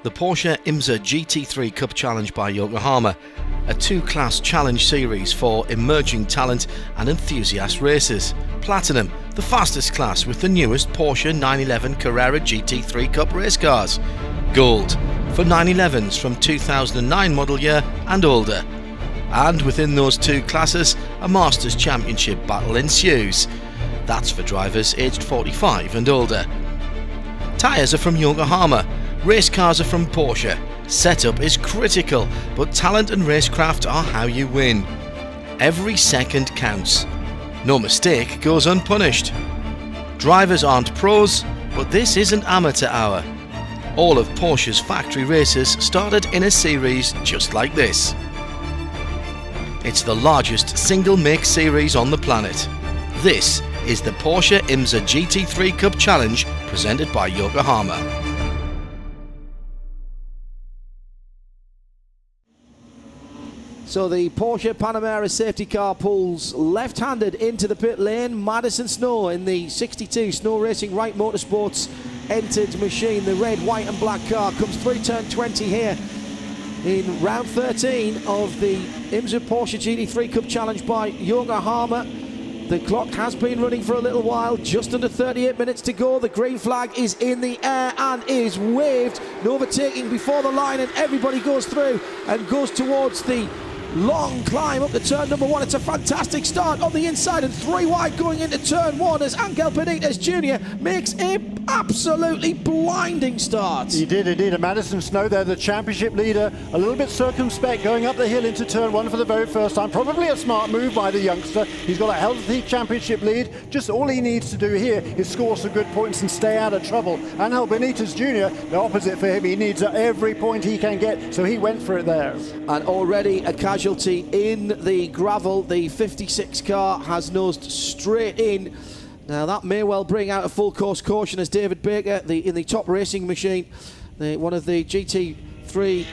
The Porsche IMSA GT3 Cup Challenge by Yokohama, a two-class challenge series for emerging talent and enthusiast racers. Platinum, the fastest class with the newest Porsche 911 Carrera GT3 Cup race cars. Gold, for 911s from 2009 model year and older. And within those two classes, a Masters Championship battle ensues. That's for drivers aged 45 and older. Tyres are from Yokohama. Race cars are from Porsche. Setup is critical, but talent and racecraft are how you win. Every second counts. No mistake goes unpunished. Drivers aren't pros, but this isn't amateur hour. All of Porsche's factory races started in a series just like this. It's the largest single-make series on the planet. This is the Porsche IMSA GT3 Cup Challenge presented by Yokohama. So the Porsche Panamera safety car pulls left-handed into the pit lane. Madison Snow in the 62 Snow Racing Wright Motorsports entered machine. The red, white and black car comes through turn 20 here in round 13 of the IMSA Porsche GT3 Cup Challenge by Yokohama. The clock has been running for a little while, just under 38 minutes to go. The green flag is in the air and is waved. No overtaking before the line, and everybody goes through and goes towards the long climb up to turn number one. It's a fantastic start on the inside and three wide going into turn one as Angel Benitez Jr. makes a absolutely blinding start. He did indeed. And Madison Snow there, the championship leader, a little bit circumspect going up the hill into turn one for the very first time. Probably a smart move by the youngster. He's got a healthy championship lead. Just all he needs to do here is score some good points and stay out of trouble. Angel Benitez Jr., the opposite for him. He needs every point he can get, so he went for it there. And already a casualty in the gravel. The 56 car has nosed straight in. Now that may well bring out a full course caution as David Baker, in the top racing machine, one of the GT3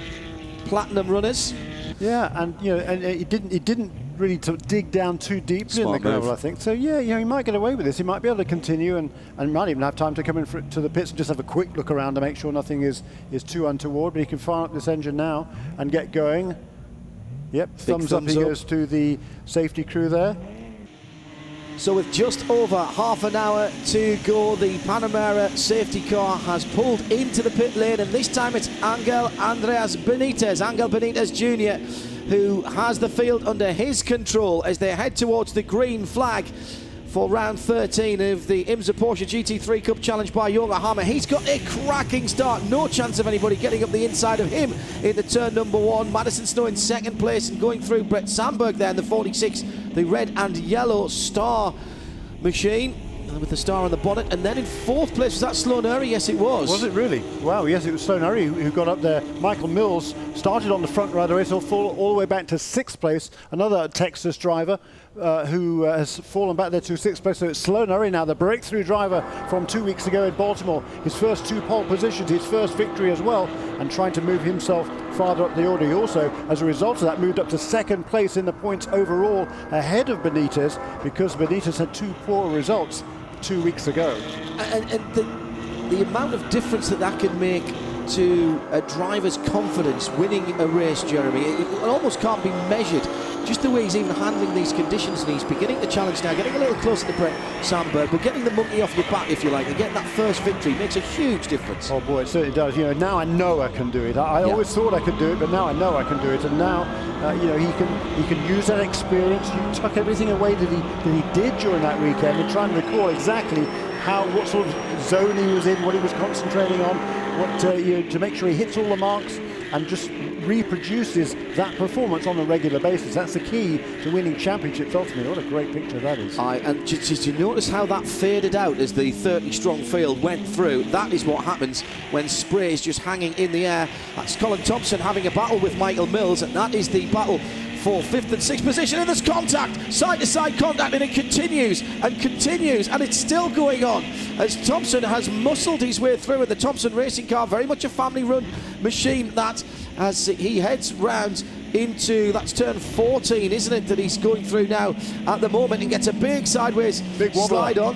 Platinum runners. Yeah, and he didn't really dig down too deeply in the gravel, I think. So yeah, he might get away with this. He might be able to continue and might even have time to come in to the pits and just have a quick look around to make sure nothing is too untoward. But he can fire up this engine now and get going. Yep, thumbs up he goes to the safety crew there. So with just over half an hour to go, the Panamera safety car has pulled into the pit lane, and this time it's Angel Benitez Jr., who has the field under his control as they head towards the green flag for round 13 of the IMSA Porsche GT3 Cup Challenge by Yokohama. He's got a cracking start. No chance of anybody getting up the inside of him in the turn number one. Madison Snow in second place and going through Brett Sandberg there in the 46, the red and yellow star machine with the star on the bonnet. And then in fourth place, was that Sloan Urry? Yes, it was. Was it really? Wow, yes, it was Sloan Urry who got up there. Michael Mills started on the front right away, so all the way back to sixth place. Another Texas driver who has fallen back there to sixth place. So it's Sloan Urry now, the breakthrough driver from 2 weeks ago in Baltimore. His first two pole positions, his first victory as well, and trying to move himself farther up the order. He also, as a result of that, moved up to second place in the points overall ahead of Benitez, because Benitez had two poor results 2 weeks ago. And the amount of difference that can make to a driver's confidence winning a race, Jeremy, it almost can't be measured. Just the way he's even handling these conditions, and he's beginning the challenge now, getting a little closer to Brett Sandberg, but getting the monkey off your back, if you like, and getting that first victory makes a huge difference. Oh boy, it certainly does. Now I know I can do it. I always thought I could do it, but now I know I can do it. And now, he can use that experience. You tuck everything away that he did during that weekend, and try and recall exactly what sort of zone he was in, what he was concentrating on, to make sure he hits all the marks and just reproduces that performance on a regular basis. That's the key to winning championships ultimately. What a great picture that is. And did you notice how that faded out as the 30-strong field went through? That is what happens when spray is just hanging in the air. That's Colin Thompson having a battle with Michael Mills, and that is the battle for fifth and sixth position. And there's contact, side-to-side contact, and it continues, and it's still going on as Thompson has muscled his way through. And the Thompson racing car, very much a family-run machine, that as he heads round into, that's turn 14, isn't it, that he's going through now at the moment, and gets a big sideways slide on.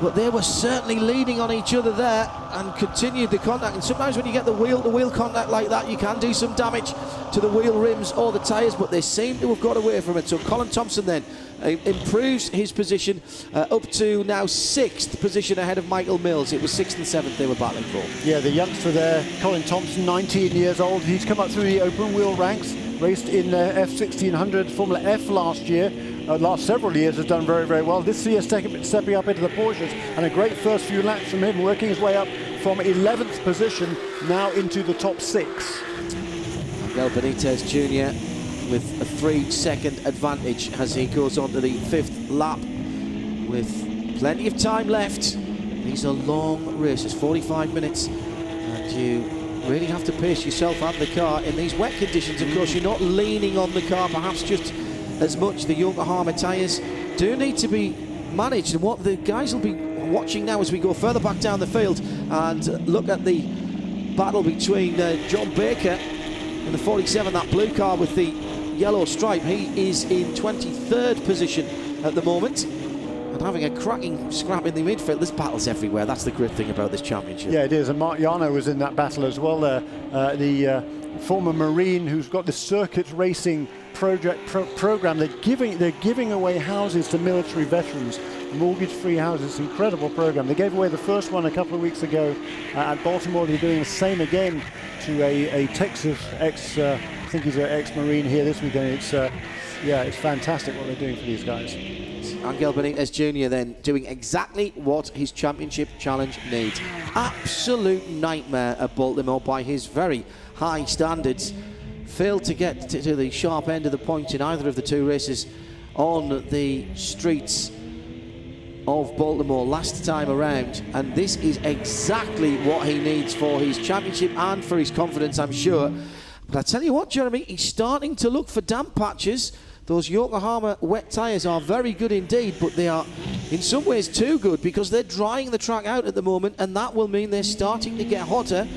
but they were certainly leaning on each other there and continued the contact. And sometimes when you get the wheel-to-wheel contact like that, you can do some damage to the wheel rims or the tyres, but they seem to have got away from it. So Colin Thompson then improves his position up to now 6th position ahead of Michael Mills. It was 6th and 7th they were battling for. Yeah, the youngster there, Colin Thompson, 19 years old. He's come up through the open wheel ranks, raced in F1600 Formula F last year. Last several years has done very, very well. This year stepping up into the Porsches, and a great first few laps from him, working his way up from 11th position now into the top 6. Miguel Benitez Jr. with a 3-second advantage as he goes on to the 5th lap with plenty of time left. These are long races, 45 minutes, and you really have to pace yourself and the car in these wet conditions. Of course, you're not leaning on the car perhaps just as much. The Yokohama tyres do need to be managed, and what the guys will be watching now as we go further back down the field and look at the battle between John Baker and the 47, that blue car with the yellow stripe. He is in 23rd position at the moment and having a cracking scrap in the midfield. This battle's everywhere. That's the great thing about this championship. Yeah, it is. And Mark Yano was in that battle as well there. The former Marine who's got the circuit racing program. They're giving away houses to military veterans, mortgage-free houses. Incredible program. They gave away the first one a couple of weeks ago at Baltimore. They're doing the same again to a Texas I think he's an ex-Marine here this weekend. It's yeah, it's fantastic what they're doing for these guys. Angel Benitez Jr. then doing exactly what his championship challenge needs. Absolute nightmare at Baltimore by his very high standards. Failed to get to the sharp end of the point in either of the two races on the streets of Baltimore last time around, and this is exactly what he needs for his championship and for his confidence, I'm sure. But I tell you what, Jeremy, he's starting to look for damp patches. Those Yokohama wet tyres are very good indeed, but they are in some ways too good because they're drying the track out at the moment, and that will mean they're starting to get hotter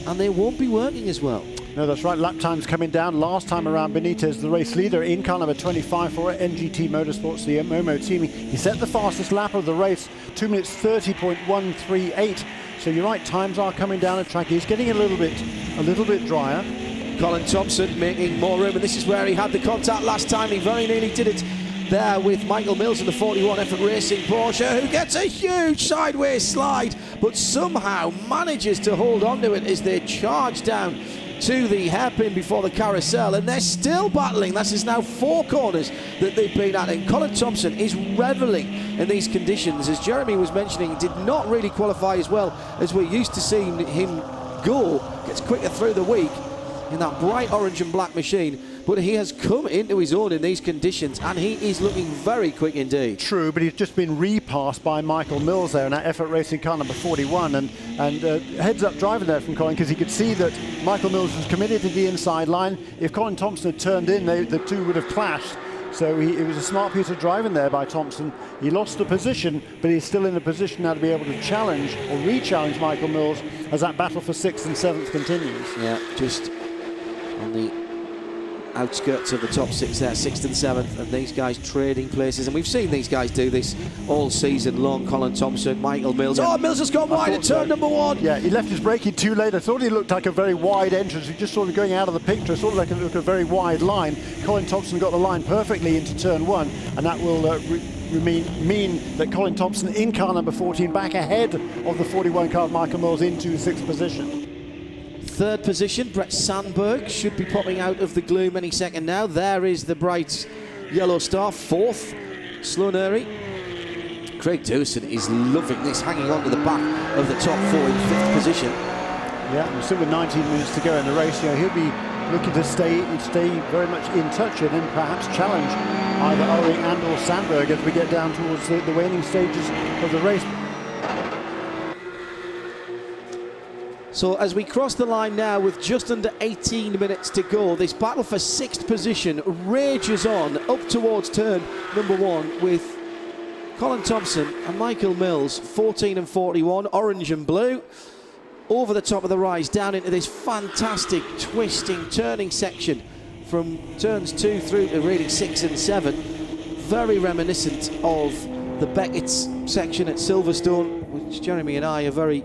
and they won't be working as well. No, that's right. Lap times coming down. Last time around, Benitez, the race leader in car number 25 for NGT Motorsports, the MOMO team. He set the fastest lap of the race, 2 minutes 30.138. So you're right, times are coming down the track. He's getting a little bit drier. Colin Thompson making more room, and this is where he had the contact last time. He very nearly did it there with Michael Mills in the 41 Effort Racing Porsche, who gets a huge sideways slide, but somehow manages to hold on to it as they charge down to the hairpin before the carousel, and they're still battling. This is now 4 corners that they've been at, and Colin Thompson is reveling in these conditions. As Jeremy was mentioning, did not really qualify as well as we're used to seeing him go. Gets quicker through the week in that bright orange and black machine, but he has come into his own in these conditions, and he is looking very quick indeed. True, but he's just been repassed by Michael Mills there in that Effort Racing car number 41, and heads up driving there from Colin, because he could see that Michael Mills was committed to the inside line. If Colin Thompson had turned in, the two would have clashed. So it was a smart piece of driving there by Thompson. He lost the position, but he's still in a position now to be able to challenge or re-challenge Michael Mills as that battle for 6th and 7th continues. Yeah, just on the outskirts of the top 6 there, 6th and 7th, and these guys trading places, and we've seen these guys do this all season long. Colin Thompson, Michael Mills. Oh, Mills has gone wide at turn number 1. Yeah, he left his braking too late. I thought he looked like a very wide entrance. He just sort of going out of the picture, sort of like a very wide line. Colin Thompson got the line perfectly into turn 1, and that will mean that Colin Thompson in car number 14 back ahead of the 41 car of Michael Mills into 6th position. 3rd position, Brett Sandberg should be popping out of the gloom any second now. There is the bright yellow star. 4th, Sloaneri. Craig Dawson is loving this, hanging on to the back of the top 4 in 5th position. Yeah, we're still with 19 minutes to go in the race. You know, he'll be looking to stay very much in touch and then perhaps challenge either Owing and or Sandberg as we get down towards the waning stages of the race. So as we cross the line now with just under 18 minutes to go, this battle for 6th position rages on up towards turn number 1 with Colin Thompson and Michael Mills, 14 and 41, orange and blue, over the top of the rise, down into this fantastic twisting, turning section from turns 2 through to really 6 and 7. Very reminiscent of the Beckett's section at Silverstone, which Jeremy and I are very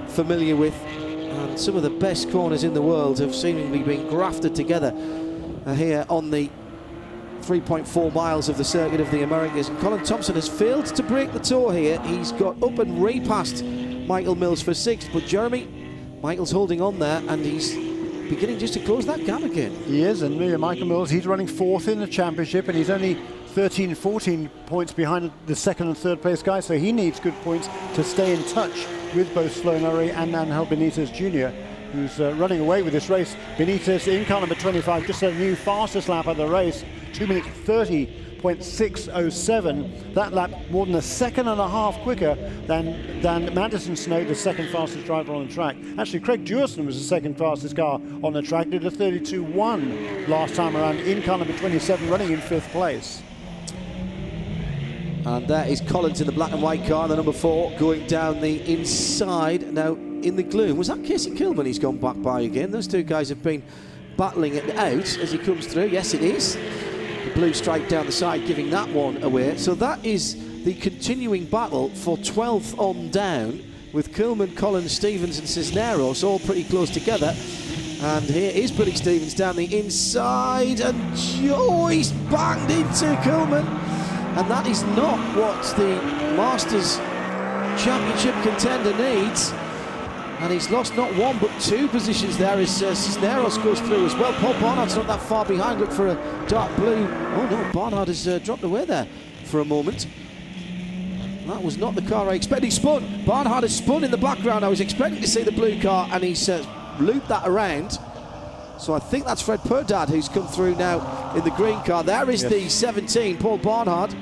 familiar with. And some of the best corners in the world have seemingly been grafted together here on the 3.4 miles of the Circuit of the Americas. And Colin Thompson has failed to break the tour here. He's got up and repassed Michael Mills for 6th, but Jeremy, Michael's holding on there, and he's beginning just to close that gap again. He is, and Michael Mills, he's running 4th in the championship, and he's only 13, 14 points behind the 2nd and 3rd place guys, so he needs good points to stay in touch with both Sloan Murray and Angel Benitez Jr., who's running away with this race. Benitez in car number 25, just a new fastest lap of the race, 2 minutes 30.607. That lap more than a second and a half quicker than Madison Snow, the 2nd fastest driver on the track. Actually, Craig Jewison was the 2nd fastest car on the track, did a 32.1 last time around in car number 27, running in 5th place. And that is Collins in the black and white car, the number 4, going down the inside. Now, in the gloom, was that Casey Kilman he's gone back by again? Those two guys have been battling it out as he comes through. Yes, it is. The blue stripe down the side giving that one away. So that is the continuing battle for 12th on down, with Kilman, Collins, Stevens and Cisneros all pretty close together. And here is Billy Stevens down the inside, and he's banged into Kilman. And that is not what the Masters Championship contender needs. And he's lost not 1 but 2 positions there as Cisneros goes through as well. Paul Barnard's not that far behind. Look for a dark blue. Oh no, Barnard has dropped away there for a moment. That was not the car I expected. He spun. Barnard has spun in the background. I was expecting to see the blue car, and he's looped that around. So I think that's Fred Purdad who's come through now in the green car. There is the 17, Paul Barnard.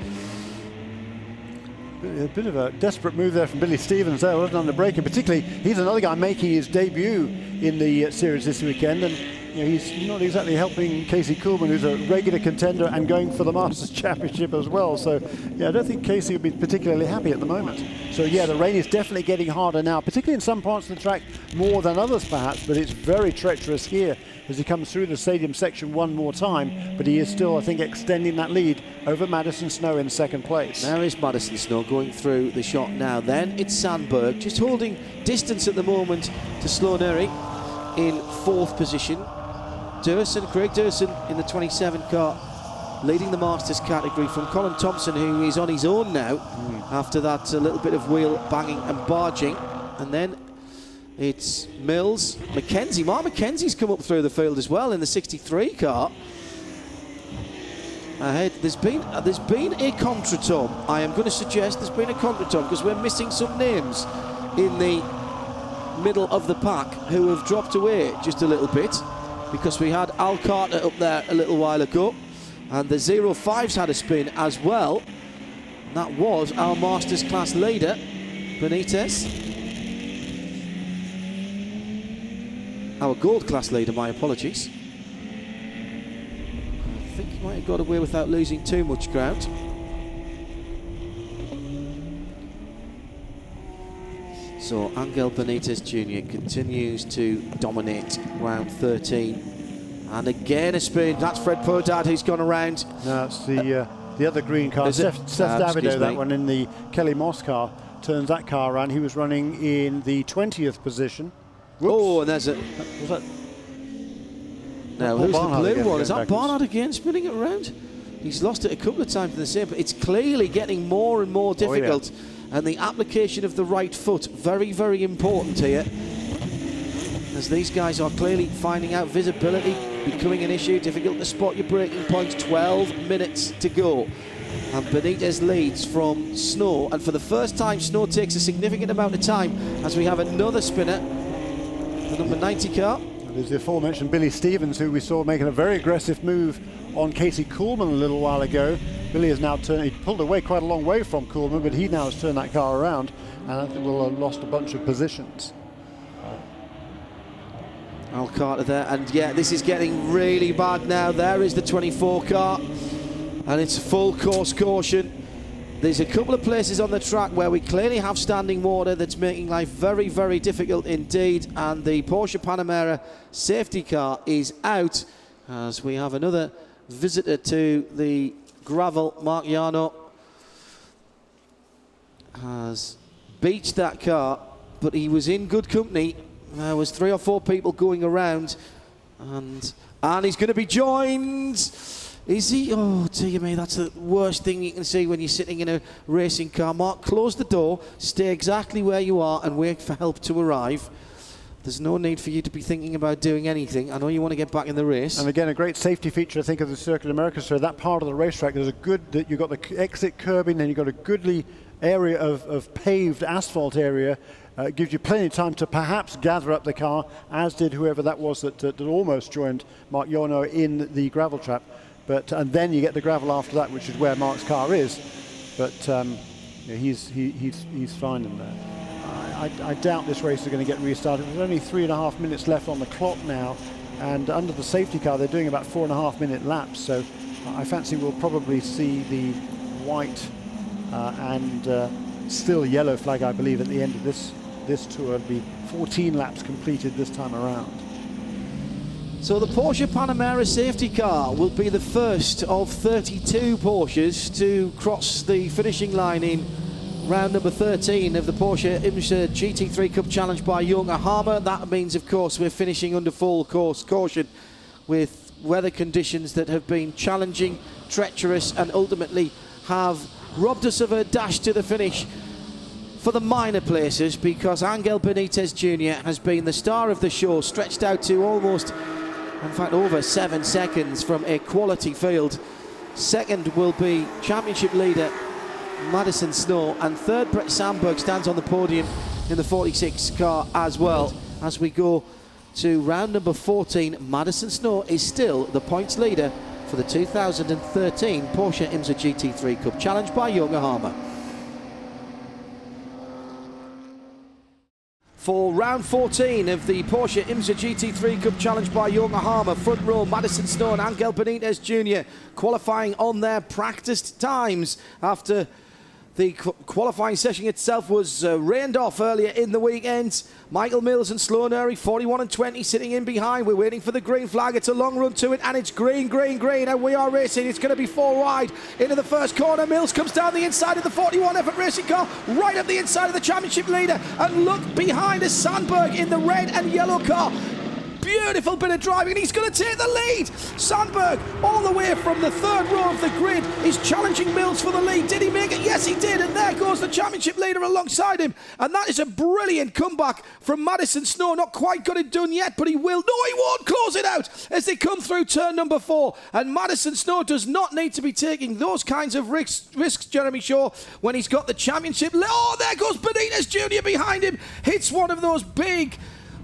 A bit of a desperate move there from Billy Stevens there, wasn't on the brake, and particularly he's another guy making his debut in the series this weekend, and he's not exactly helping Casey Coolman, who's a regular contender and going for the Masters Championship as well. So yeah, I don't think Casey would be particularly happy at the moment. So yeah, the rain is definitely getting harder now, particularly in some parts of the track more than others perhaps, but it's very treacherous here as he comes through the stadium section one more time, but he is still, I think, extending that lead over Madison Snow in 2nd place. There is Madison Snow going through the shot now. Then it's Sandberg, just holding distance at the moment to Sloaneri in 4th position. Craig Durson in the 27 car, leading the Masters category from Colin Thompson, who is on his own now after that little bit of wheel banging and barging. And then it's Mills, McKenzie. Mark McKenzie's come up through the field as well in the 63 car. Ahead, there's been a contretemps. I am going to suggest there's been a contretemps because we're missing some names in the middle of the pack who have dropped away just a little bit, because we had Al Carter up there a little while ago, and the 05's had a spin as well. And that was our Masters class leader, Benitez. Our gold class leader, my apologies. I think he might have got away without losing too much ground. So Angel Benitez Jr. continues to dominate round 13. And again a spin. That's Fred Purdad who's gone around. No, it's the other green car, Seth Davido, that one in the Kelly Moss car, turns that car around. He was running in the 20th position. Whoops. Oh, and there's a... Was that... Now, who's the blue one? Is that Barnard again spinning it around? He's lost it a couple of times in the same, but it's clearly getting more and more difficult. Oh, yeah. And the application of the right foot, very, very important here, as these guys are clearly finding out visibility, becoming an issue, difficult to spot your braking points. 12 minutes to go. And Benitez leads from Snow, and for the first time Snow takes a significant amount of time as we have another spinner, the number 90 car. There's the aforementioned Billy Stevens, who we saw making a very aggressive move on Casey Coolman a little while ago. Billy has now turned, he pulled away quite a long way from Coolman, but he now has turned that car around, and I think will have lost a bunch of positions. Al Carter there, and yeah, this is getting really bad now. There is the 24 car, and it's full course caution. There's a couple of places on the track where we clearly have standing water that's making life very, very difficult indeed, and the Porsche Panamera safety car is out as we have another visitor to the gravel, Mark Yarno. has beached that car, but he was in good company. There was 3 or 4 people going around, and he's going to be joined. Is he? Oh, dear me, that's the worst thing you can see when you're sitting in a racing car. Mark, close the door, stay exactly where you are and wait for help to arrive. There's no need for you to be thinking about doing anything. I know you want to get back in the race. And again, a great safety feature, I think, of the Circuit of America. So that part of the racetrack, there's a good, that you've got the exit curbing, then you've got a goodly area of paved asphalt area. It gives you plenty of time to perhaps gather up the car, as did whoever that was that almost joined Mark Yono in the gravel trap. And then you get the gravel after that, which is where Mark's car is. But yeah, he's fine in there. I doubt this race is going to get restarted. There's only 3.5 minutes left on the clock now, and under the safety car they're doing about 4.5 minute laps. So I fancy we'll probably see the white and still yellow flag, I believe, at the end of this tour. It'll be 14 laps completed this time around. So the Porsche Panamera safety car will be the first of 32 Porsches to cross the finishing line in round number 13 of the Porsche IMSA GT3 Cup Challenge by Yokohama. That means, of course, we're finishing under full course caution with weather conditions that have been challenging, treacherous, and ultimately have robbed us of a dash to the finish for the minor places, because Angel Benitez Jr. has been the star of the show, stretched out to almost, in fact, over 7 seconds from a quality field. Second will be championship leader Madison Snow, and third Brett Sandberg stands on the podium in the 46 car as well. As we go to round number 14, Madison Snow is still the points leader for the 2013 Porsche IMSA GT3 Cup Challenge by Yokohama. For round 14 of the Porsche IMSA GT3 Cup Challenge by Yokohama, front row Madison Snow and Angel Benitez Jr. qualifying on their practiced times after the qualifying session itself was rained off earlier in the weekend. Michael Mills and Sloan Urry, 41 and 20, sitting in behind. We're waiting for the green flag. It's a long run to it, and it's green, green, green, and we are racing. It's going to be 4 wide into the first corner. Mills comes down the inside of the 41 effort racing car, right up the inside of the championship leader, and look behind us, Sandberg in the red and yellow car. Beautiful bit of driving, and he's going to take the lead. Sandberg, all the way from the 3rd row of the grid, is challenging Mills for the lead. Did he make it? Yes, he did, and there goes the championship leader alongside him. And that is a brilliant comeback from Madison Snow. Not quite got it done yet, but he will. No, he won't close it out as they come through turn number 4. And Madison Snow does not need to be taking those kinds of risks, Jeremy Shaw, when he's got the championship. Oh, there goes Benitez Jr. behind him. Hits one of those big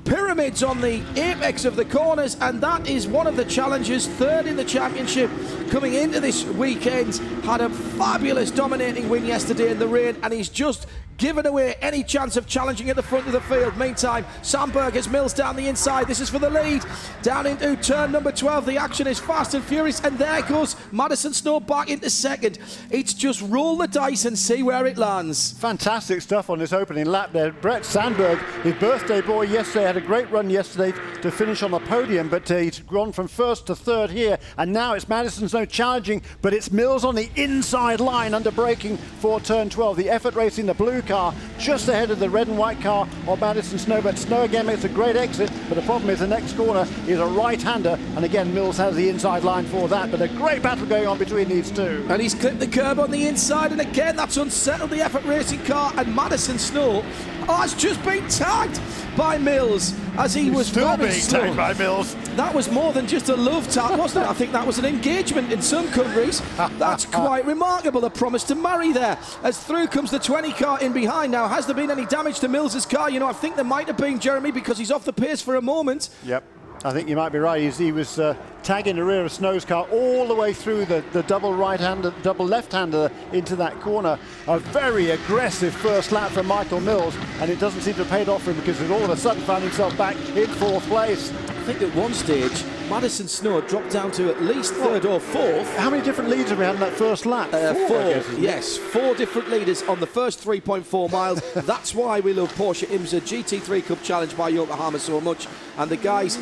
pyramids on the apex of the corners, and that is one of the challengers, 3rd in the championship coming into this weekend. Had a fabulous dominating win yesterday in the rain, and he's just given away any chance of challenging at the front of the field. Meantime, Sandberg has Mills down the inside. This is for the lead. Down into turn number 12. The action is fast and furious, and there goes Madison Snow back into 2nd. It's just roll the dice and see where it lands. Fantastic stuff on this opening lap there. Brett Sandberg, his birthday boy yesterday, had a great run yesterday to finish on the podium, but he's gone from 1st to 3rd here, and now it's Madison Snow challenging, but it's Mills on the inside line under braking for turn 12. The effort racing, the blue car just ahead of the red and white car of Madison Snow, but Snow again makes a great exit, but the problem is the next corner is a right-hander, and again Mills has the inside line for that, but a great battle going on between these two. And he's clipped the curb on the inside, and again that's unsettled the effort racing car, and Madison Snow has just been tagged by Mills as he was still being tagged by Mills. That was more than just a love tap, wasn't it? I think that was an engagement in some countries. That's quite remarkable. A promise to marry there. As through comes the 20 car in behind now. Has there been any damage to Mills's car? You know, I think there might have been, Jeremy, because he's off the pace for a moment. Yep. I think you might be right. He was tagging the rear of Snow's car all the way through the double right-hander, double left-hander into that corner. A very aggressive first lap from Michael Mills, and it doesn't seem to have paid off for him because he's all of a sudden found himself back in 4th place. I think at one stage, Madison Snow dropped down to at least 3rd or 4th. How many different leads have we had in that first lap? 4, yes. 4 different leaders on the first 3.4 miles. That's why we love Porsche IMSA GT3 Cup Challenge by Yokohama so much. And the guys,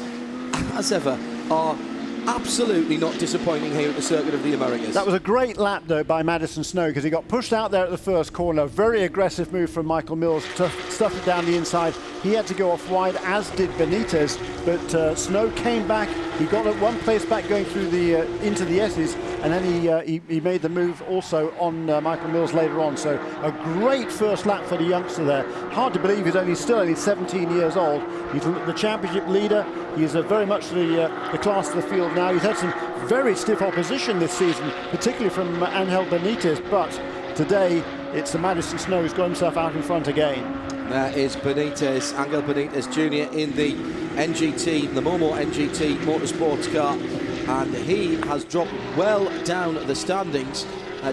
as ever, are absolutely not disappointing here at the Circuit of the Americas. That was a great lap, though, by Madison Snow, because he got pushed out there at the first corner. Very aggressive move from Michael Mills to stuff it down the inside. He had to go off wide, as did Benitez, but Snow came back. He got at one place back going through the into the S's, and then he made the move also on Michael Mills later on. So a great first lap for the youngster there. Hard to believe he's still only 17 years old. He's the championship leader. He's very much the class of the field now. He's had some very stiff opposition this season, particularly from Angel Benitez, but today it's the Madison Snow who's got himself out in front again. There is Benitez, Angel Benitez Jr. in the NGT, the MOMO NGT Motorsports car, and he has dropped well down the standings,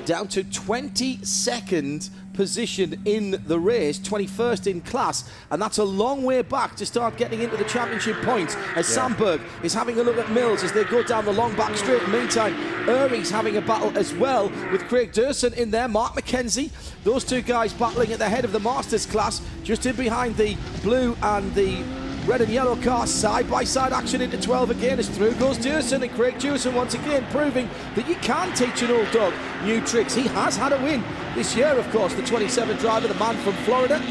down to 22nd position in the race, 21st in class, and that's a long way back to start getting into the championship points, as Sandberg is having a look at Mills as they go down the long back straight. Meantime, Urey's having a battle as well with Craig Durson in there, Mark McKenzie, those two guys battling at the head of the Masters class, just in behind the blue and the red and yellow car. Side-by-side action into 12 again as through goes Durson, and Craig Durson once again proving that you can teach an old dog new tricks. He has had a win this year, of course. The 27 driver, the man from Florida,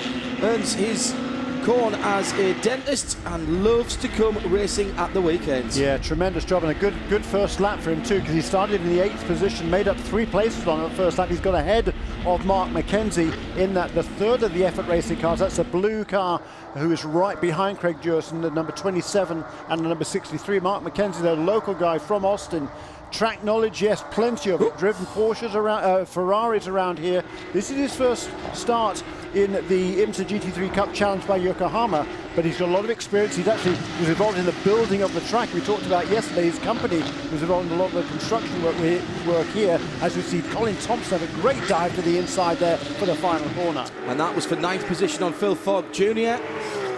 earns his corn as a dentist and loves to come racing at the weekends. Yeah, tremendous job, and a good first lap for him too, because he started in the 8th position, made up 3 places on the first lap. He's got ahead of Mark McKenzie in that the third of the effort racing cars. That's a blue car who is right behind Craig Durson, the number 27 and the number 63. Mark McKenzie, the local guy from Austin. Track knowledge, yes, plenty of it. Driven Porsches around, Ferraris around here. This is his first start in the IMSA GT3 Cup challenge by Yokohama, but he's got a lot of experience. He actually was involved in the building of the track. We talked about yesterday, his company was involved in a lot of the construction work here. As we see, Colin Thompson have a great dive to the inside there for the final corner. And that was for 9th position on Phil Fogg Jr.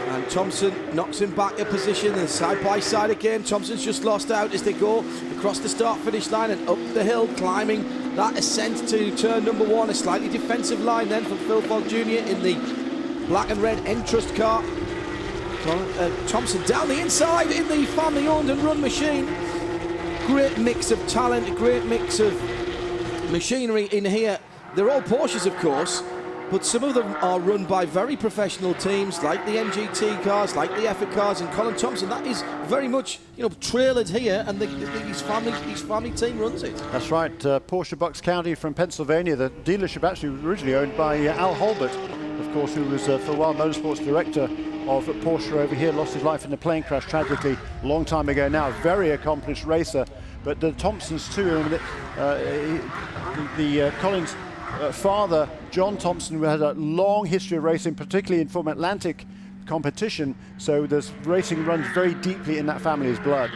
And Thompson knocks him back a position, and side by side again. Thompson's just lost out as they go across the start-finish line and up the hill, climbing that ascent to turn number 1. A slightly defensive line then from Phil Fogg Jr. in the black and red Entrust car. Thompson down the inside in the family-owned and run machine. Great mix of talent, a great mix of machinery in here. They're all Porsches, of course, but some of them are run by very professional teams, like the MGT cars, like the effort cars, and Colin Thompson, that is very much, trailered here, and his family team runs it. That's right, Porsche Bucks County from Pennsylvania. The dealership actually was originally owned by Al Holbert, of course, who was for a while Motorsports director of Porsche over here, lost his life in a plane crash tragically a long time ago now. Very accomplished racer, but the Thompsons too, Colin's father, John Thompson, had a long history of racing, particularly in Formula Atlantic competition, so there's racing runs very deeply in that family's blood.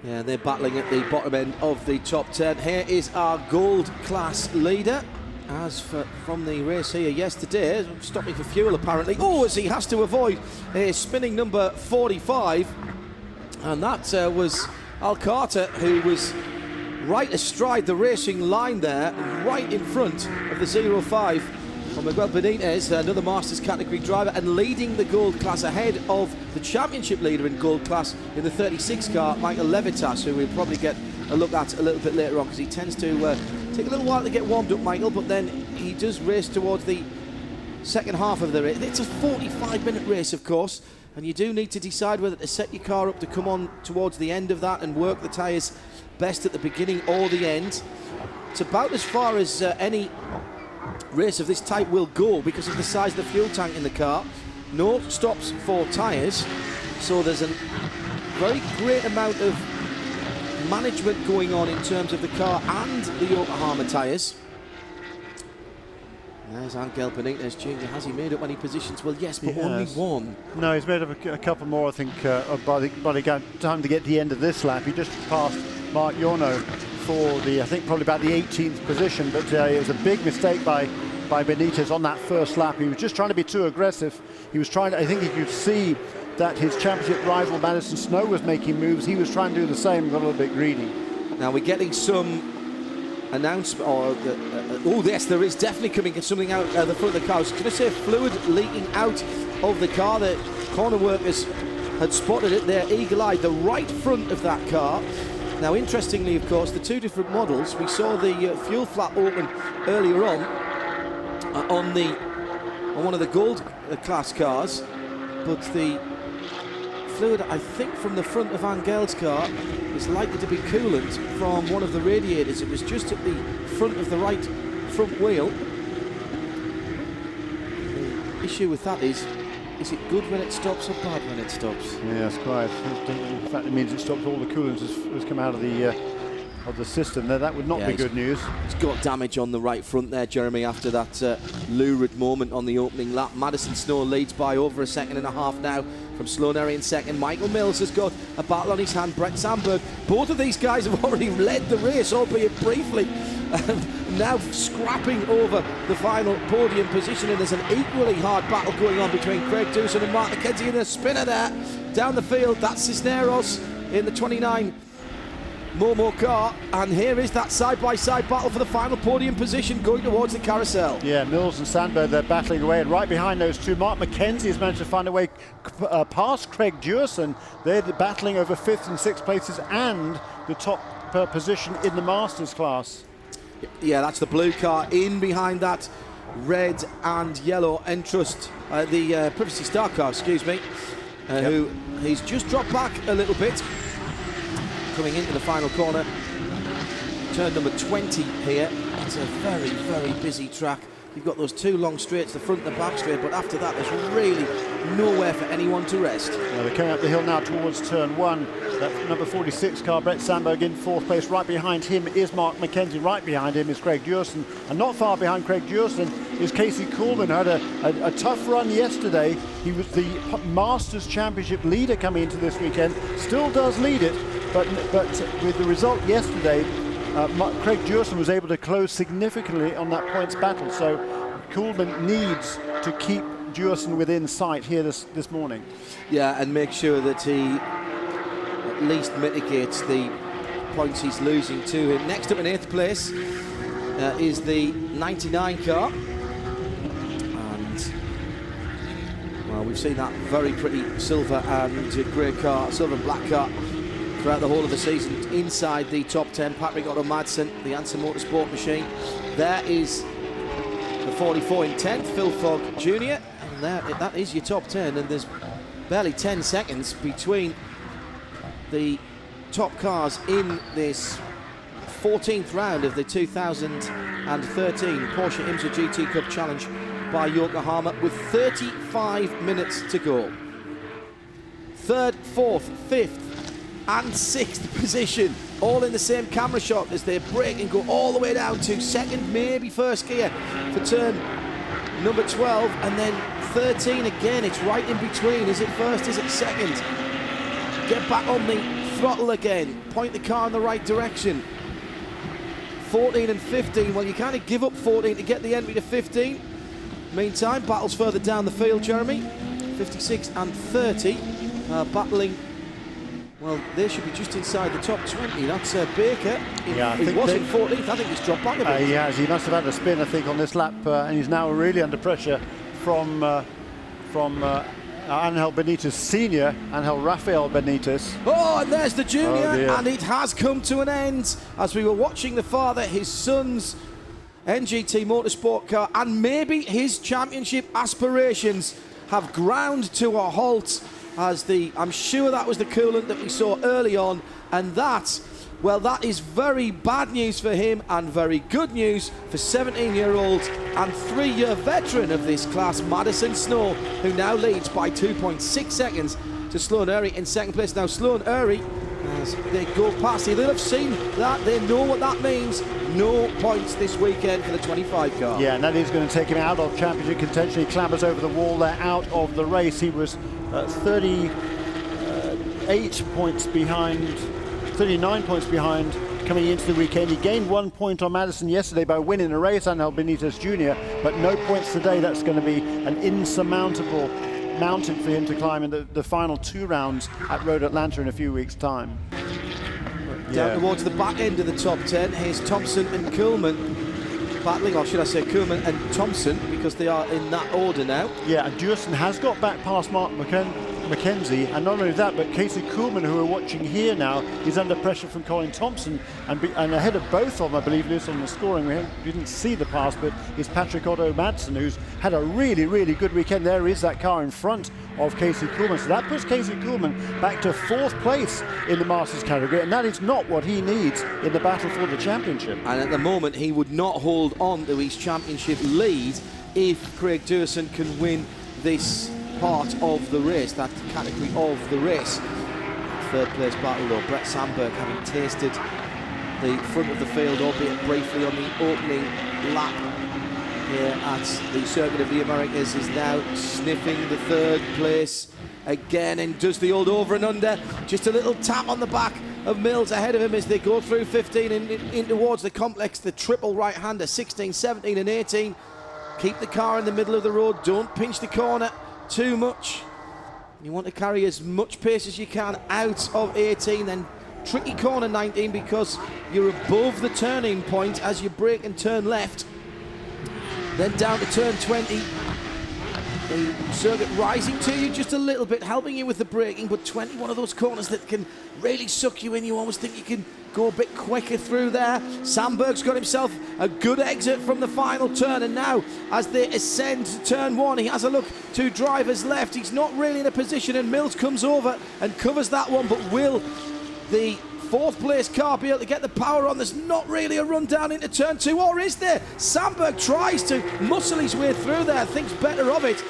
Yeah, they're battling at the bottom end of the top 10. Here is our gold class leader. As from the race here yesterday, stopping for fuel apparently. Oh, as he has to avoid a spinning number 45, and that was Al Carter, who was right astride the racing line there, right in front of the 05 from Miguel Benitez, another Masters category driver, and leading the gold class ahead of the championship leader in gold class in the 36 car, Michael Levitas, who we'll probably get a look at a little bit later on, because he tends to take a little while to get warmed up, Michael, but then he does race towards the second half of the race. It's a 45-minute race, of course, and you do need to decide whether to set your car up to come on towards the end of that and work the tyres best at the beginning or the end. It's about as far as any race of this type will go because of the size of the fuel tank in the car. No stops for tyres, so there's a very great amount of management going on in terms of the car and the Yokohama tyres. There's Angel Benitez Jr. Has he made up any positions? Well, yes, but only one. No, he's made up a couple more, I think, by the time to get to the end of this lap. He just passed Mark Yorno for the, I think, probably about the 18th position, but it was a big mistake by Benitez on that first lap. He was just trying to be too aggressive. He was trying to, I think he could see that his championship rival Madison Snow was making moves. He was trying to do the same and got a little bit greedy. Now we're getting some announcement, or oh yes, there is definitely coming something out the front of the car. I was going to say fluid leaking out of the car. The corner workers had spotted it there, eagle-eyed, the right front of that car. Now, interestingly, of course, the two different models, we saw the fuel flap open earlier on one of the gold class cars, but the fluid, I think, from the front of Angel's car is likely to be coolant from one of the radiators. It was just at the front of the right front wheel. The issue with that is it good when it stops or bad when it stops? Yes, quite. In fact, it means it stops all the coolant has come out of the system there. That would not be good news. It's got damage on the right front there, Jeremy, after that lurid moment on the opening lap. Madison Snow leads by over a second and a half now from Sloan Erry in second. Michael Mills has got a battle on his hand. Brett Sandberg. Both of these guys have already led the race, albeit briefly. Now scrapping over the final podium position, and there's an equally hard battle going on between Craig Dawson and Mark McKenzie in a spinner there down the field. That's Cisneros in the 29 MOMO car, and here is that side-by-side battle for the final podium position going towards the carousel. Yeah, Mills and Sandberg, they're battling away, and right behind those two, Mark McKenzie has managed to find a way past Craig Dewson. They're battling over 5th and 6th places and the top position in the Masters class. Yeah, that's the blue car in behind that red and yellow Entrust, the Privacy Star car, excuse me, who he's just dropped back a little bit. Coming into the final corner, turn number 20 here. It's a very, very busy track. You've got those two long straights, the front and the back straight, but after that there's really nowhere for anyone to rest. Well, they're coming up the hill now towards turn 1. That number 46 car, Brett Sandberg, in 4th place. Right behind him is Mark McKenzie. Right behind him is Craig Dewson. And not far behind Craig Dewson is Casey Coolman, who had a tough run yesterday. He was the Masters Championship leader coming into this weekend. Still does lead it, but with the result yesterday, Craig Dewson was able to close significantly on that points battle. So Coolman needs to keep Dewson within sight here this morning. Yeah, and make sure that he at least mitigates the points he's losing to him. Next up in 8th place is the 99 car. And, well, we've seen that very pretty silver and grey car, silver and black car throughout the whole of the season inside the top 10. Patrick Otto Madsen, the IMSA Motorsport machine. There is the 44 in 10th, Phil Fogg Jr. And that is your top 10, and there's barely 10 seconds between the top cars in this 14th round of the 2013 Porsche IMSA GT Cup Challenge by Yokohama, with 35 minutes to go. 3rd, 4th, 5th and 6th position, all in the same camera shot as they brake and go all the way down to 2nd, maybe 1st gear for turn number 12, and then 13 again. It's right in between. Is it 1st? Is it 2nd? Get back on the throttle again, point the car in the right direction. 14 and 15, well, you kind of give up 14 to get the entry to 15. Meantime, battles further down the field, Jeremy. 56 and 30 battling. Well, they should be just inside the top 20. That's Baker. He was in 14th. I think he's dropped back a bit. He has. He must have had a spin, I think, on this lap, and he's now really under pressure from Angel Benitez Senior, Angel Rafael Benitez. Oh, and there's the junior, and it has come to an end as we were watching the father, his son's NGT Motorsport car, and maybe his championship aspirations have ground to a halt. I'm sure that was the coolant that we saw early on, and that is very bad news for him and very good news for 17-year-old and 3-year veteran of this class, Madison Snow, who now leads by 2.6 seconds to Sloan Erry in 2nd place. Now, Sloan Erry, as they go past, they'll have seen that, they know what that means. No points this weekend for the 25 car. Yeah, and that is going to take him out of championship contention. He clambers over the wall there, out of the race. He was 38 points behind, 39 points behind coming into the weekend. He gained 1 point on Madison yesterday by winning a race, Angel Benitez Jr., but no points today. That's going to be an insurmountable mountain for him to climb in the final 2 rounds at Road Atlanta in a few weeks' time. Down towards the back end of the top 10, here's Thompson and Kuhlman. battling, or should I say Koolman and Thompson, because they are in that order now. Yeah, and Dewson has got back past Mark Mackenzie, and not only that, but Casey Koolman, who we're watching here now, is under pressure from Colin Thompson, and ahead of both of them, I believe, Lewis, on the scoring. We didn't see the pass, but is Patrick Otto Madsen, who's had a really, really good weekend. There is that car in front of Casey Koolman, so that puts Casey Koolman back to 4th place in the Masters category, and that is not what he needs in the battle for the championship. And at the moment, he would not hold on to his championship lead if Craig Dewson can win this part of the race, that category of the race. 3rd place battle though, Brett Sandberg having tasted the front of the field, albeit briefly on the opening lap here at the Circuit of the Americas, is now sniffing the 3rd place again, and does the old over and under. Just a little tap on the back of Mills ahead of him as they go through 15 and in towards the complex, the triple right-hander, 16, 17 and 18. Keep the car in the middle of the road, don't pinch the corner too much. You want to carry as much pace as you can out of 18, then tricky corner 19 because you're above the turning point as you brake and turn left. Then down to turn 20. The circuit rising to you just a little bit, helping you with the braking, but 20, one of those corners that can really suck you in. You always think you can go a bit quicker through there. Sandberg's got himself a good exit from the final turn, and now as they ascend to turn 1, he has a look to driver's left. He's not really in a position, and Mills comes over and covers that one, but will the 4th place car be able to get the power on? There's not really a run down into turn 2, or is there? Sandberg tries to muscle his way through there, thinks better of it.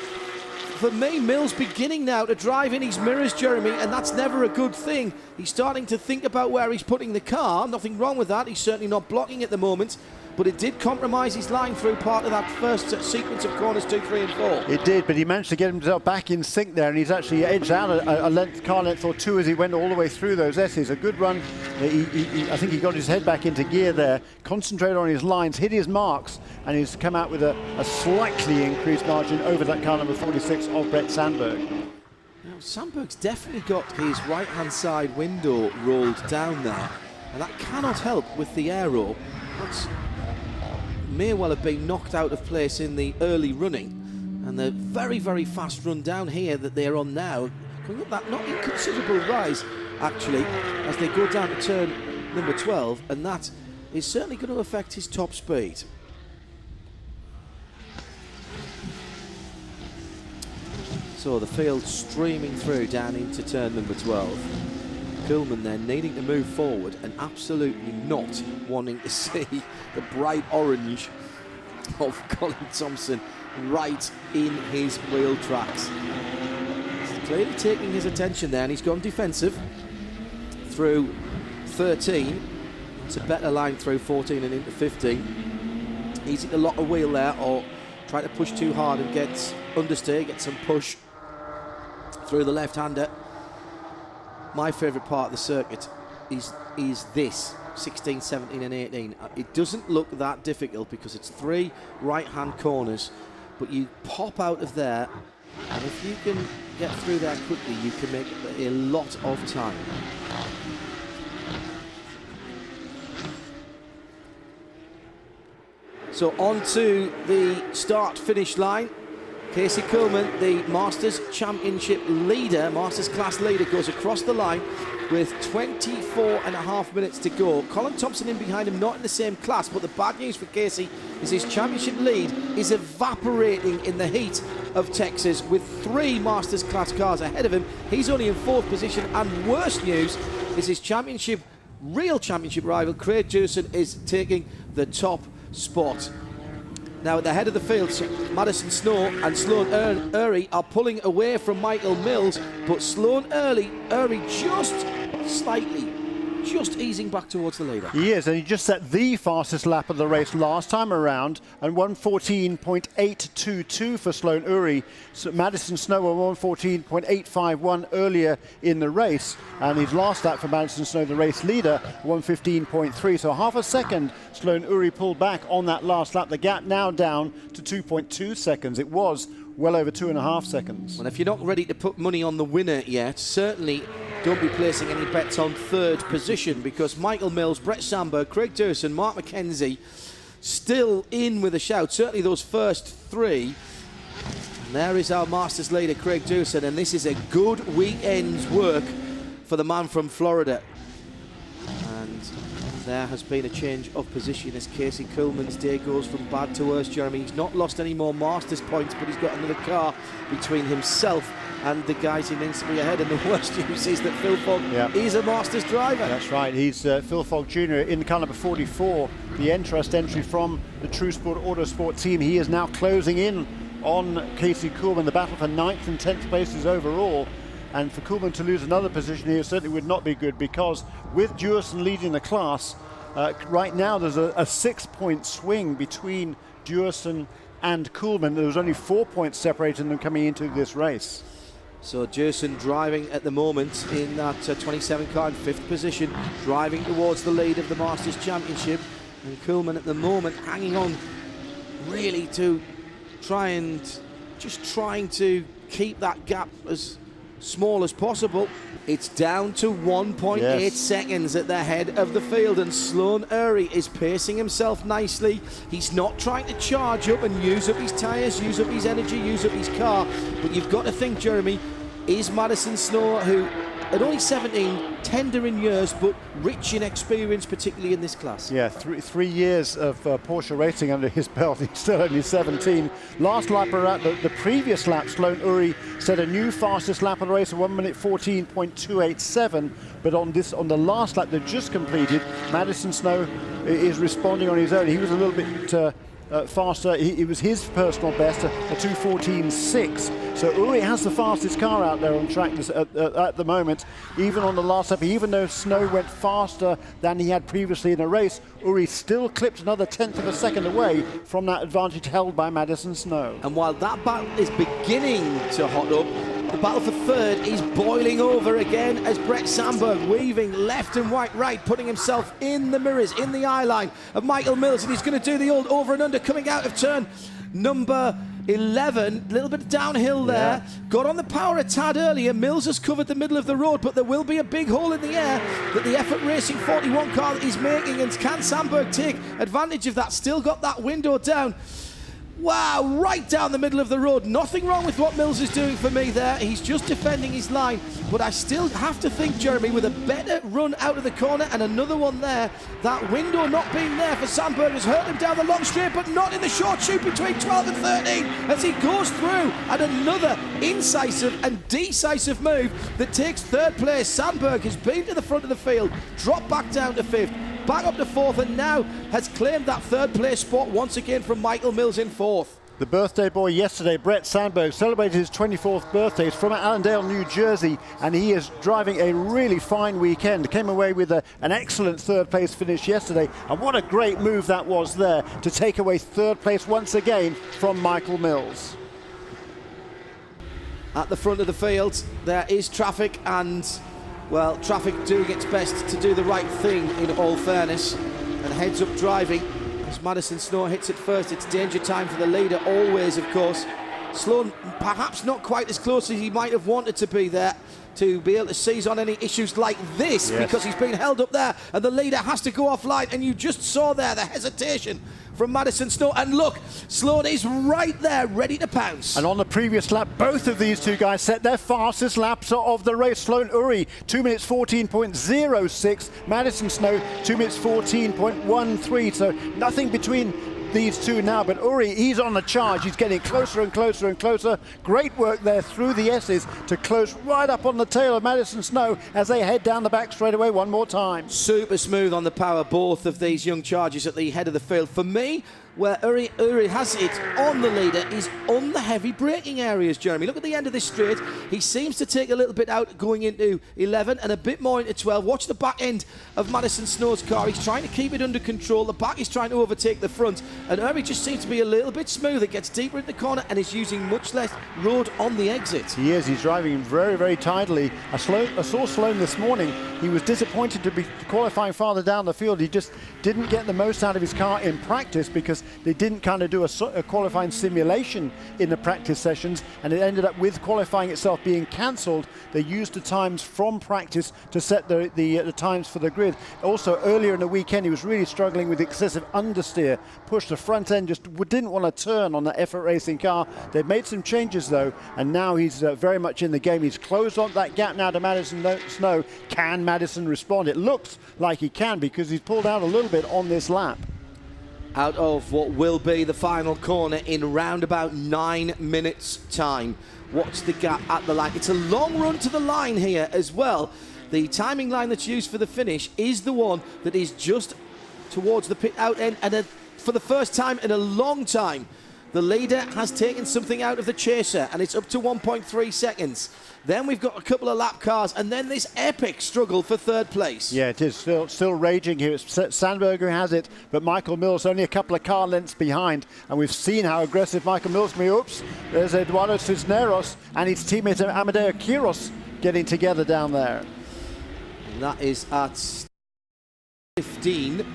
For me, Mills beginning now to drive in his mirrors, Jeremy, and that's never a good thing. He's starting to think about where he's putting the car. Nothing wrong with that. He's certainly not blocking at the moment, but it did compromise his line through part of that first sequence of corners 2, 3 and 4. It did, but he managed to get himself back in sync there, and he's actually edged out a car length or 2 as he went all the way through those S's. A good run. I think he got his head back into gear there, concentrated on his lines, hit his marks, and he's come out with a slightly increased margin over that car number 46 of Brett Sandberg. Now, Sandberg's definitely got his right-hand side window rolled down there, and that cannot help with the aero. That's may well have been knocked out of place in the early running, and the very, very fast run down here that they're on now, coming up that not inconsiderable rise actually as they go down to turn number 12, and that is certainly going to affect his top speed. So the field streaming through down into turn number 12. Koolman then needing to move forward and absolutely not wanting to see the bright orange of Colin Thompson right in his wheel tracks. He's clearly taking his attention there, and he's gone defensive through 13. It's a better line through 14 and into 15. Easy to lock a wheel there or try to push too hard and get understeer, get some push through the left-hander. My favourite part of the circuit is this, 16, 17 and 18. It doesn't look that difficult because it's 3 right-hand corners, but you pop out of there, and if you can get through there quickly, you can make a lot of time. So on to the start-finish line. Casey Koolman, the Masters Championship leader, Masters class leader, goes across the line with 24.5 minutes to go. Colin Thompson in behind him, not in the same class, but the bad news for Casey is his championship lead is evaporating in the heat of Texas with 3 Masters class cars ahead of him. He's only in 4th position, and worse news is his real championship rival, Craig Dewson, is taking the top spot. Now at the head of the field, Madison Snow and Sloan Ury are pulling away from Michael Mills, but Sloan Ury just easing back towards the leader. He is, and he just set the fastest lap of the race last time around, and 1:14.822 for Sloan Ury. So Madison Snow were 1:14.851 earlier in the race, and his last lap for Madison Snow, the race leader, 1:15.3. So half a second Sloan Ury pulled back on that last lap. The gap now down to 2.2 seconds. It was well over 2.5 seconds. Well, if you're not ready to put money on the winner yet, certainly don't be placing any bets on 3rd position, because Michael Mills, Brett Sandberg, Craig Dewson, Mark Mackenzie, still in with a shout, certainly those first three. And there is our Masters leader, Craig Dewson, and this is a good weekend's work for the man from Florida. And there has been a change of position as Casey Coleman's day goes from bad to worse, Jeremy. He's not lost any more Masters points, but he's got another car between himself and the guys in instantly ahead. And the worst news is that Phil Fogg is a Masters driver. That's right. He's Phil Fogg Jr. in car number 44, the Entrust entry from the True Sport Autosport team. He is now closing in on Casey Coleman. The battle for 9th and 10th places overall. And for Coleman to lose another position here certainly would not be good, because with Dewson leading the class, right now there's a 6-point swing between Dewson and Coleman. There was only 4 points separating them coming into this race. So Dewson driving at the moment in that 27 car in 5th position, driving towards the lead of the Masters Championship. And Coleman at the moment hanging on really to trying to keep that gap as small as possible. It's down to 1.8 seconds at the head of the field, and Sloan Ury is pacing himself nicely. He's not trying to charge up and use up his tyres, use up his energy, use up his car. But you've got to think, Jeremy, is Madison Snow, who at only 17, tender in years, but rich in experience, particularly in this class. Yeah, three years of Porsche racing under his belt. He's still only 17. Last lap at the previous lap, Sloan Ury set a new fastest lap of the race of 1 minute 14.287. But on the last lap they've just completed, Madison Snow is responding on his own. He was a little bit faster. It was his personal best, a 2:14.6. So Ury has the fastest car out there on track at the moment. Even on the last lap, even though Snow went faster than he had previously in a race, Ury still clipped another 1/10 of a second away from that advantage held by Madison Snow. And while that battle is beginning to hot up, the battle for third is boiling over again as Brett Sandberg weaving left and right, putting himself in the mirrors, in the eye line of Michael Mills, and he's going to do the old over and under coming out of turn number 11, a little bit downhill there. Got on the power a tad earlier. Mills has covered the middle of the road, but there will be a big hole in the air that the Effort Racing 41 car is making, and can Sandberg take advantage of that? Still got that window down. Wow, right down the middle of the road. Nothing wrong with what Mills is doing for me there. He's just defending his line. But I still have to think, Jeremy, with a better run out of the corner and another one there, that window not being there for Sandberg has hurt him down the long straight, but not in the short shoot between 12 and 13 as he goes through. And another incisive and decisive move that takes third place. Sandberg has been to the front of the field, dropped back down to 5th, back up to 4th, and now has claimed that third place spot once again from Michael Mills in 4th. The birthday boy yesterday, Brett Sandberg, celebrated his 24th birthday. He's from Allendale, New Jersey, and he is driving a really fine weekend. Came away with an excellent third place finish yesterday, and what a great move that was there to take away third place once again from Michael Mills. At the front of the field, there is traffic, and well, traffic doing its best to do the right thing in all fairness, and heads up driving as Madison Snow hits it first. It's danger time for the leader always, of course. Sloan perhaps not quite as close as he might have wanted to be there to be able to seize on any issues like this, because he's been held up there and the leader has to go offline, and you just saw there the hesitation from Madison Snow, and look, Sloan is right there ready to pounce. And on the previous lap, both of these two guys set their fastest laps of the race. Sloan Ury 2 minutes 14.06, Madison Snow 2 minutes 14.13, so nothing between these two now, but Ury, he's on the charge. He's getting closer and closer and closer. Great work there through the S's to close right up on the tail of Madison Snow as they head down the back straightaway one more time. Super smooth on the power, both of these young chargers at the head of the field. For me, where Ury has it on the leader is on the heavy braking areas, Jeremy. Look at the end of this straight. He seems to take a little bit out going into 11 and a bit more into 12. Watch the back end of Madison Snow's car. He's trying to keep it under control. The back is trying to overtake the front. And Ury just seems to be a little bit smoother, gets deeper in the corner and is using much less road on the exit. He is. He's driving very, very tidily. I saw Sloan this morning. He was disappointed to be qualifying farther down the field. He just didn't get the most out of his car in practice because they didn't kind of do a qualifying simulation in the practice sessions, and it ended up with qualifying itself being cancelled. They used the times from practice to set the times for the grid. Also, earlier in the weekend, he was really struggling with excessive understeer, pushed the front end, just didn't want to turn on the effort racing car. They've made some changes though, and now he's very much in the game. He's closed on that gap now to Madison Snow. Can Madison respond? It looks like he can, because he's pulled out a little bit on this lap. Out of what will be the final corner in round about 9 minutes time. What's the gap at the line? It's a long run to the line here as well. The timing line that's used for the finish is the one that is just towards the pit out end, and for the first time in a long time, the leader has taken something out of the chaser, and it's up to 1.3 seconds. Then we've got a couple of lap cars, and then this epic struggle for third place. Yeah, it is still raging here. It's Sandberg who has it, but Michael Mills only a couple of car lengths behind, and we've seen how aggressive Michael Mills can be. Oops, there's Eduardo Cisneros and his teammate Amadeo Quiros getting together down there. And that is at 15.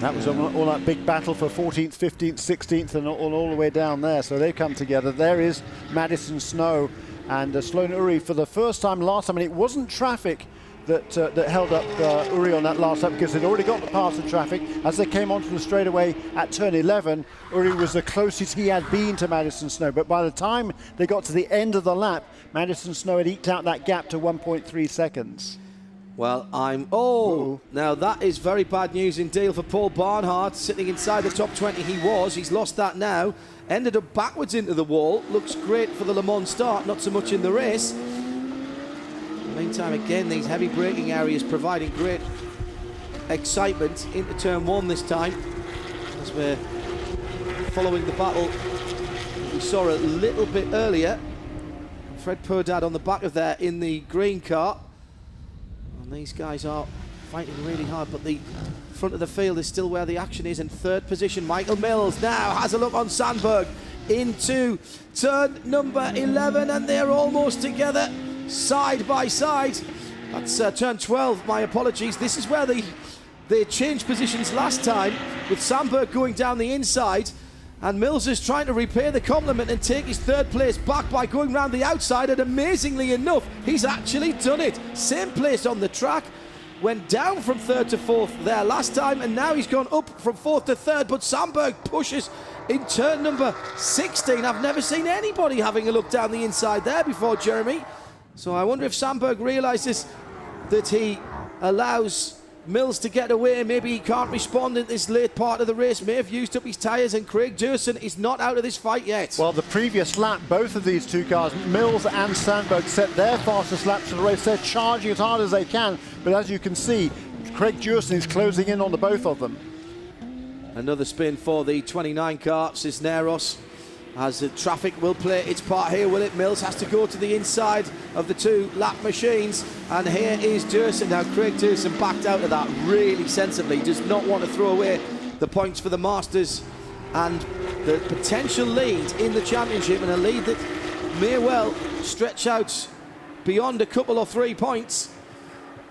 That was all that big battle for 14th, 15th, 16th, and all the way down there. So they come together. There is Madison Snow and Sloan Uri for the first time last time. And it wasn't traffic that held up Uri on that last lap, because they'd already got past the traffic. As they came onto the straightaway at turn 11, Uri was the closest he had been to Madison Snow. But by the time they got to the end of the lap, Madison Snow had eked out that gap to 1.3 seconds. Well, now that is very bad news indeed for Paul Barnhart, sitting inside the top 20. He's lost that now, ended up backwards into the wall. Looks great for the Le Mans start, not so much in the race. In the meantime, again, these heavy braking areas providing great excitement into turn 1 this time, as we're following the battle we saw a little bit earlier. Fred Purdad on the back of there in the green car. These guys are fighting really hard, but the front of the field is still where the action is. In third position, Michael Mills now has a look on Sandberg into turn number 11, and they're almost together, side by side. That's turn 12, my apologies. This is where they changed positions last time, with Sandberg going down the inside, and Mills is trying to repay the compliment and take his third place back by going round the outside, and amazingly enough, he's actually done it. Same place on the track, went down from third to fourth there last time, and now he's gone up from fourth to third, but Sandberg pushes in turn number 16. I've never seen anybody having a look down the inside there before, Jeremy. So I wonder if Sandberg realises that he allows Mills to get away. Maybe he can't respond in this late part of the race, may have used up his tyres, and Craig Durson is not out of this fight yet. Well, the previous lap, both of these two cars, Mills and Sandberg, set their fastest laps of the race. They're charging as hard as they can, but as you can see, Craig Durson is closing in on the both of them. Another spin for the 29 car, Cisneros, as the traffic will play its part here, will it? Mills has to go to the inside of the two lap machines, and here is Durson. Now Craig Durson backed out of that really sensibly, does not want to throw away the points for the Masters and the potential lead in the championship, and a lead that may well stretch out beyond a couple or 3 points.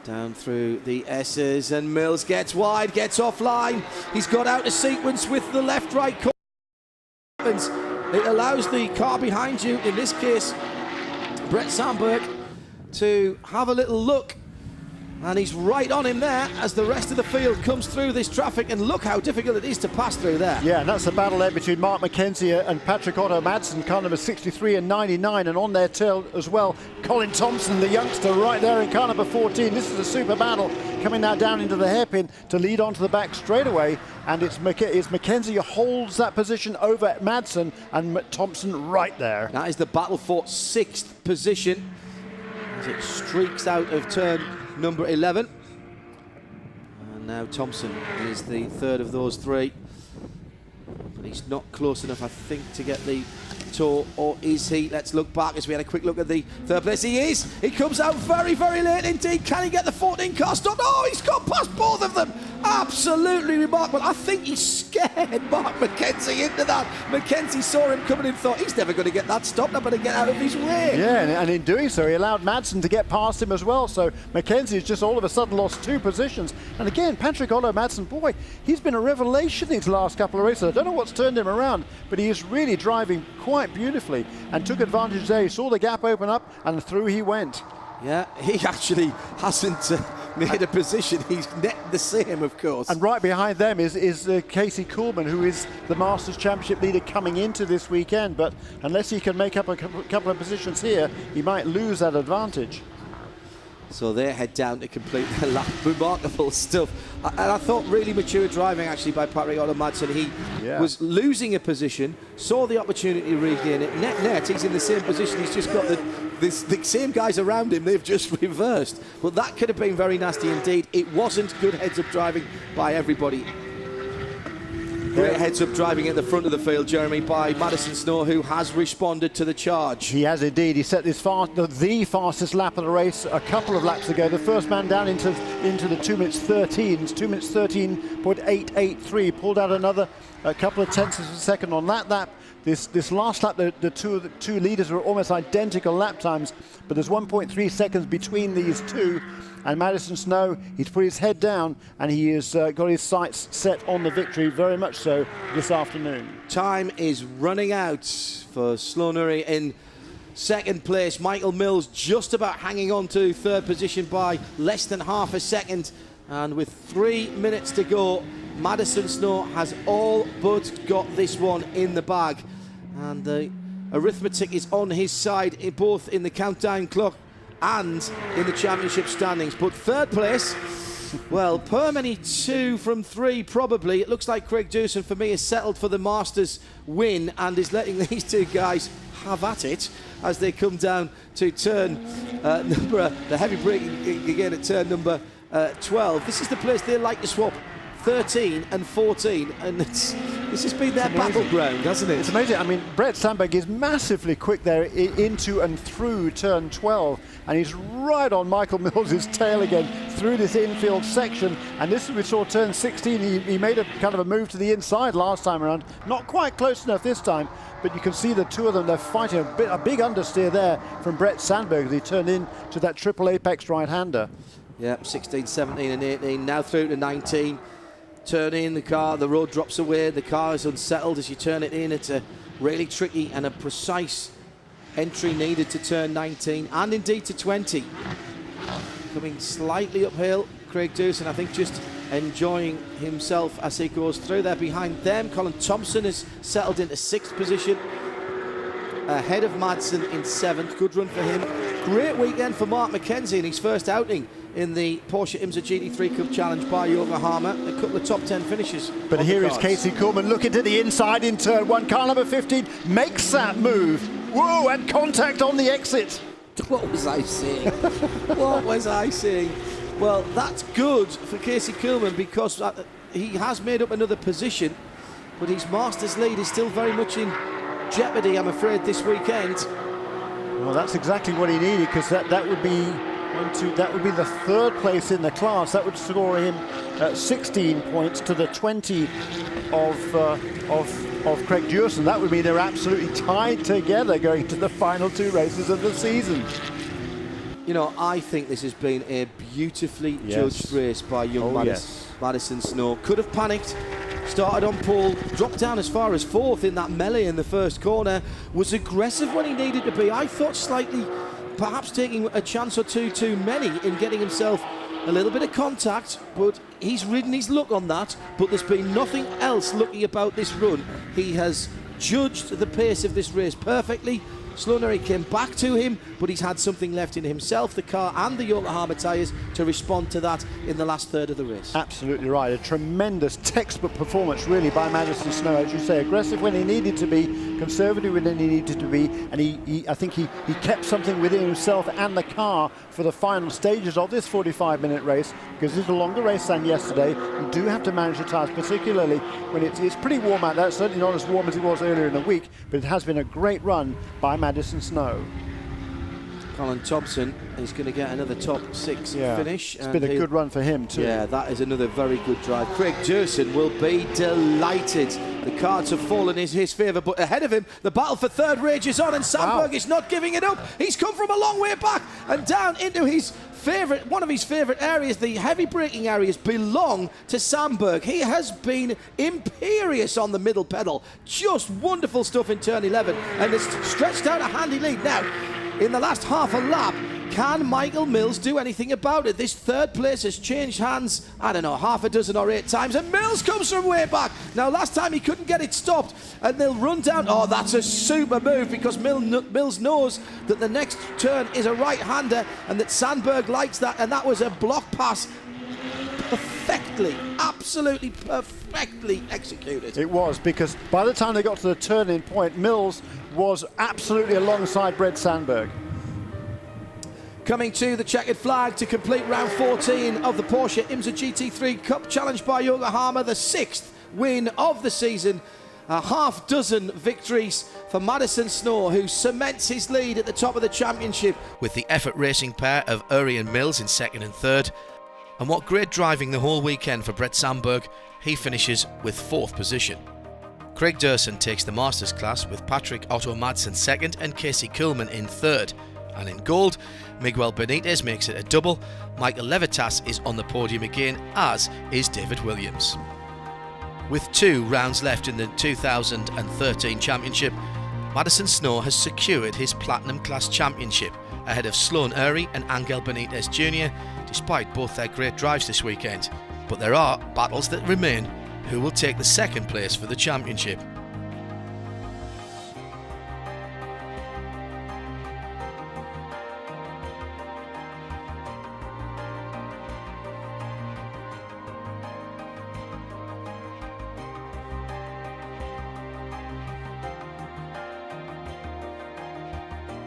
Down through the S's, and Mills gets wide, gets offline. He's got out of sequence with the left-right corners. It allows the car behind you, in this case Brett Sandberg, to have a little look, and he's right on him there as the rest of the field comes through this traffic, and look how difficult it is to pass through there. Yeah, and that's the battle there between Mark McKenzie and Patrick Otto Madsen, car number 63 and 99, and on their tail as well, Colin Thompson, the youngster, right there in car number 14. This is a super battle, coming now down into the hairpin to lead onto the back straightaway, and it's McKenzie who holds that position over Madsen, and Thompson right there. That is the battle for 6th position as it streaks out of turn number 11. And now Thompson is the third of those three. But he's not close enough, I think, to get the toe, or is he? Let's look back as we had a quick look at the third place. He is! He comes out very, very late indeed. Can he get the 14 car stopped? Oh, he's gone past both of them! Absolutely remarkable. I think he scared Mark Mackenzie into that. Mackenzie saw him coming and thought, he's never going to get that stopped. I'm going to get out of his way. Yeah, and in doing so, he allowed Madsen to get past him as well. So Mackenzie has just all of a sudden lost 2 positions. And again, Patrick Otto Madsen, boy, he's been a revelation these last couple of races. I don't know what's turned him around, but he is really driving quite beautifully and took advantage there. He saw the gap open up and through he went. Yeah, he actually hasn't made a position. He's net the same, of course. And right behind them is Casey Coolman, who is the Masters Championship leader coming into this weekend. But unless he can make up a couple of positions here, he might lose that advantage. So they head down to complete their lap. Remarkable stuff. And I thought really mature driving actually by Patrick Otto Madsen. He was losing a position, saw the opportunity to regain it. Net, he's in the same position. He's just got the same guys around him. They've just reversed. But that could have been very nasty indeed. It wasn't good heads-up driving by everybody. Great heads-up driving at the front of the field, Jeremy, by Madison Snow, who has responded to the charge. He has indeed. He set this the fastest lap of the race a couple of laps ago. The first man down into the 2 minutes 13s, 2 minutes 13.883. Pulled out another couple of tenths of a second on that lap. This last lap, the two leaders were almost identical lap times, but there's 1.3 seconds between these two. And Madison Snow, he's put his head down and he has got his sights set on the victory very much so this afternoon. Time is running out for Sloanuri in second place. Michael Mills just about hanging on to third position by less than half a second. And with 3 minutes to go, Madison Snow has all but got this one in the bag. And the arithmetic is on his side, both in the countdown clock and in the championship standings. But third place, well, Permany 2 from 3 probably. It looks like Craig Dewson for me is settled for the Masters win and is letting these two guys have at it as they come down to turn the heavy braking again at turn number 12. This is the place they like to swap 13 and 14, and this has been their battleground, hasn't it? It's amazing. I mean, Brett Sandberg is massively quick there into and through turn 12, and he's right on Michael Mills's tail again through this infield section. And this, we saw turn 16, he made a kind of a move to the inside last time around. Not quite close enough this time, but you can see the two of them, they're fighting a big understeer there from Brett Sandberg as he turned in to that triple apex right-hander. Yeah, 16, 17 and 18, now through to 19. Turn in the car, the road drops away, the car is unsettled as you turn it in. It's a really tricky and a precise entry needed to turn 19 and indeed to 20. Coming slightly uphill, Craig Dewson, I think, just enjoying himself as he goes through there. Behind them, Colin Thompson has settled into 6th position, ahead of Madsen in 7th. Good run for him. Great weekend for Mark Mackenzie in his first outing in the Porsche IMSA GT3 Cup Challenge by Yokohama. A couple of top 10 finishes. But here is Casey Coolman looking to the inside in turn 1. Car number 15 makes that move. Whoa, and contact on the exit. What was I saying? What was I saying? Well, that's good for Casey Coolman because he has made up another position, but his Masters lead is still very much in jeopardy, I'm afraid, this weekend. Well, that's exactly what he needed, because that would be the 3rd place in the class. That would score him 16 points to the 20 of Craig Dewson. That would mean they're absolutely tied together going to the final 2 races of the season. You know, I think this has been a beautifully judged race by young Madison Snow. Could have panicked, started on pole, dropped down as far as 4th in that melee in the first corner, was aggressive when he needed to be. I thought slightly, perhaps taking a chance or two too many in getting himself a little bit of contact, but he's ridden his luck on that. But there's been nothing else lucky about this run. He has judged the pace of this race perfectly. Sloanuri came back to him, but he's had something left in himself, the car and the Yokohama tyres, to respond to that in the last third of the race. Absolutely right. A tremendous textbook performance really by Madison Snow. As you say, aggressive when he needed to be, conservative when he needed to be, and I think he kept something within himself and the car for the final stages of this 45-minute race, because it's a longer race than yesterday. You do have to manage the tyres, particularly when it's pretty warm out there. It's certainly not as warm as it was earlier in the week, but it has been a great run by Madison Snow. Colin Thompson is going to get another top 6 finish. It's been a good run for him too. Yeah, that is another very good drive. Craig Durson will be delighted. The cards have fallen in his favour, but ahead of him, the battle for third rages on, and Sandberg is not giving it up. He's come from a long way back and down into his one of his favourite areas. The heavy braking areas belong to Sandberg. He has been imperious on the middle pedal. Just wonderful stuff in turn 11, and it's stretched out a handy lead. Now, in the last half a lap, can Michael Mills do anything about it? This third place has changed hands, I don't know, half a dozen or 8 times, and Mills comes from way back. Now, last time he couldn't get it stopped, and they'll run down. Oh, that's a super move, because Mills knows that the next turn is a right-hander, and that Sandberg likes that, and that was a block pass perfectly, absolutely perfectly executed. It was, because by the time they got to the turning point, Mills was absolutely alongside Brett Sandberg. Coming to the checkered flag to complete round 14 of the Porsche IMSA GT3 Cup challenged by Yokohama, the 6th win of the season. A half dozen victories for Madison Snow, who cements his lead at the top of the championship. With the effort racing pair of Uri and Mills in 2nd and 3rd. And what great driving the whole weekend for Brett Sandberg. He finishes with 4th position. Craig Durson takes the Masters class with Patrick Otto Madsen 2nd and Casey Kuhlman in 3rd. And in gold, Miguel Benitez makes it a double. Michael Levitas is on the podium again, as is David Williams. With 2 rounds left in the 2013 championship, Madison Snow has secured his Platinum Class championship ahead of Sloan Uri and Angel Benitez Jr., despite both their great drives this weekend. But there are battles that remain. Who will take the 2nd place for the championship?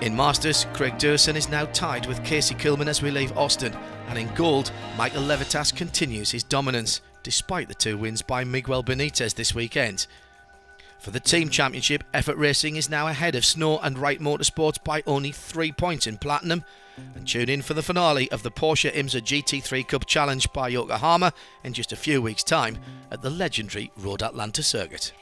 In Masters, Craig Durson is now tied with Casey Kuhlman as we leave Austin, and in gold, Michael Levitas continues his dominance, despite the 2 wins by Miguel Benitez this weekend. For the team championship, Effort Racing is now ahead of Snow and Wright Motorsports by only 3 points in Platinum. And tune in for the finale of the Porsche IMSA GT3 Cup Challenge by Yokohama in just a few weeks' time at the legendary Road Atlanta circuit.